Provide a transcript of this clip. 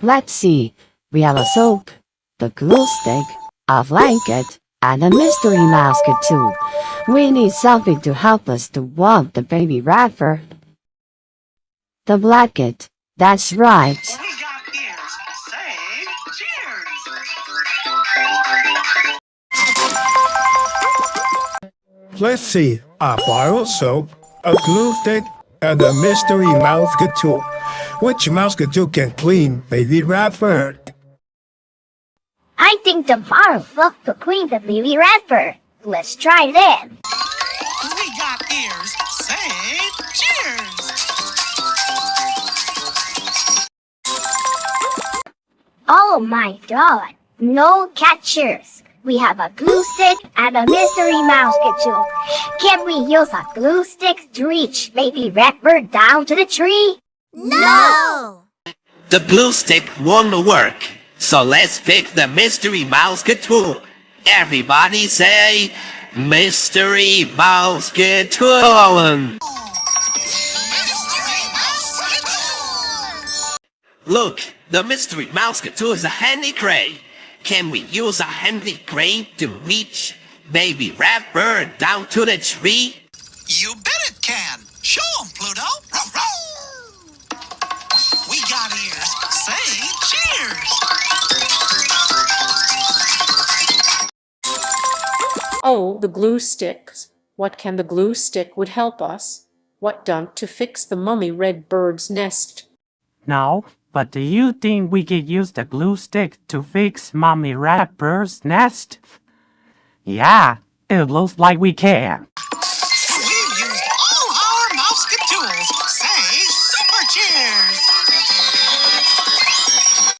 Let's see. We have a soap, the glue stick, a blanket, and a mystery basket too. We need something to help us to warm the baby wrapper. The blanket. That's right. We got ears. Say cheers. Let's see, a bar of soap, a glue stick, and a mystery mousetool. Which mousetool can clean baby wrapper? I think the bar will to clean the baby wrapper. Let's try that. We got ears. Say cheers. Oh my god, no catchers. We have a glue stick and a mystery mousetool. Can we use a glue stick to reach baby wrapper down to the tree? No! The glue stick won't work, so let's pick the mystery mousetool. Everybody say, mystery mousetool. Look, the mystery mousetool is a handy crane. Can we use a handy crane to reach baby wrapper down to the tree? You bet it can. Show 'em, Pluto. We got ears. Say cheers. Oh, the glue sticks. What can the glue stick would help us? What done to fix the mummy red bird's nest? No, but do you think we could use the glue stick to fix Mommy Rat Bird's nest? Yeah, it looks like we can.